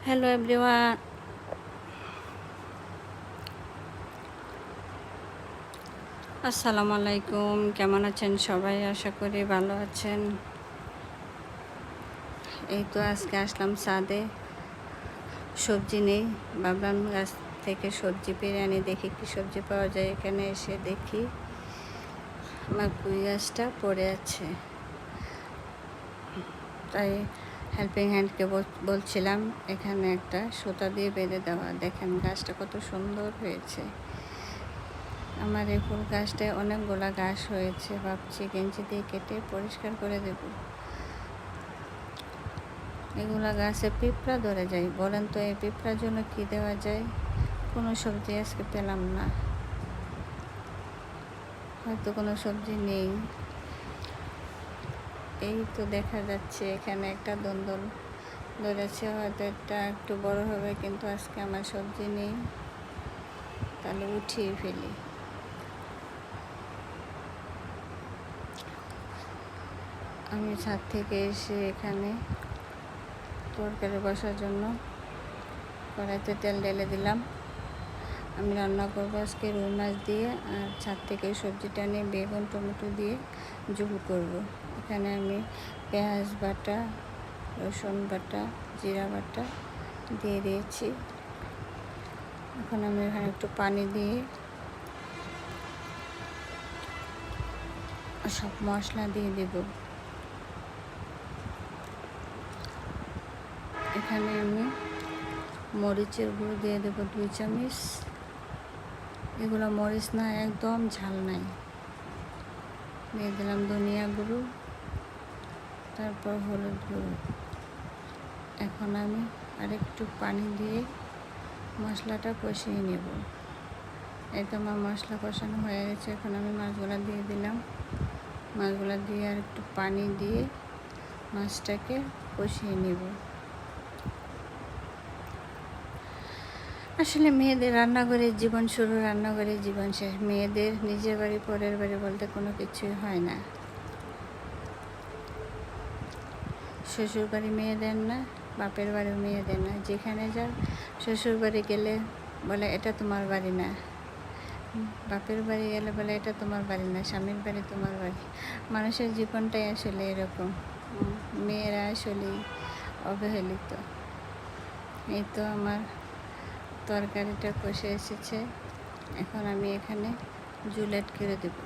Hello everyone, আসসালামু আলাইকুম। কেমন আছেন সবাই? আশা করি ভালো আছেন। এই তো আজকে আসলাম ছাদে, সবজি নেই, ভাবলাম গাছ থেকে সবজি পেরে আনি, দেখি কী সবজি পাওয়া যায়। এখানে এসে দেখি আমার পুঁই গাছটা পড়ে আছে, তাই হেল্পিং হ্যান্ডকে বলছিলাম এখানে একটা সুতা দিয়ে বেঁধে দেওয়া। দেখেন গাছটা কত সুন্দর হয়েছে। আমার এই ফুল গাছটায় অনেকগুলা ঘাস হয়েছে, ভাবছি কেঞ্চি দিয়ে কেটে পরিষ্কার করে দেব। এগুলা গাছে পিঁপড়া ধরে যায়। বলেন তো এই পিঁপড়ার জন্য কি দেওয়া যায়? কোনো সবজি আজকে পেলাম না, হয়তো কোনো সবজি নেই। এই তো দেখা যাচ্ছে এখানে একটা দন্দল ধরেছে, হয়তো এটা একটু বড় হবে, কিন্তু আজকে আমার সবজি নেই, তাহলে উঠিয়ে ফেলি। আমি ছাদ থেকে এসে এখানে তরকারি বসার জন্য কড়াইতে তেল ঢেলে দিলাম। আমি রান্না করবো আজকে রুই মাছ দিয়ে, আর ছাদ থেকে সবজিটা নিয়ে বেগুন টমেটো দিয়ে ঝোল করব। এখানে আমি পেঁয়াজ বাটা, রসুন বাটা, জিরা বাটা দিয়ে দিয়েছি। এখন আমি এখানে একটু পানি দিয়ে সব মশলা দিয়ে দেব। এখানে আমি মরিচের গুঁড়ো দিয়ে দেবো 2 চামচ। এগুলো মরিচ না, একদম ঝাল নাই। দিয়ে দিলাম ধনিয়া গুঁড়ো, তারপর হলুদ গুঁড়ো। এখন আমি আরেকটু পানি দিয়ে মশলাটা কষিয়ে নেব। এই তো আমার মশলা কষানো হয়ে গেছে। এখন আমি মাছগুলো দিয়ে দিলাম। মাছগুলো দিয়ে আর একটু পানি দিয়ে মাছটাকে কষিয়ে নেব। আসলে মেয়েদের রান্নাঘরে জীবন শুরু, রান্নাঘরে জীবন শেষ। মেয়েদের নিজের বাড়ি পরের বাড়ি বলতে কোনো কিছুই হয় না। শ্বশুর বাড়ি মেয়েদের না, বাপের বাড়িও মেয়েদের না। যেখানে যাও, শ্বশুর বাড়ি গেলে বলে এটা তোমার বাড়ি না, বাপের বাড়ি গেলে বলে এটা তোমার বাড়ি না, স্বামীর বাড়ি তোমার বাড়ি। মানুষের জীবনটাই আসলে এরকম। মেয়েরা আসলেই অবহেলিত। এই তো আমার তরকারিটা কষে এসেছে। এখন আমি এখানে ঝোল অ্যাড করে দেব।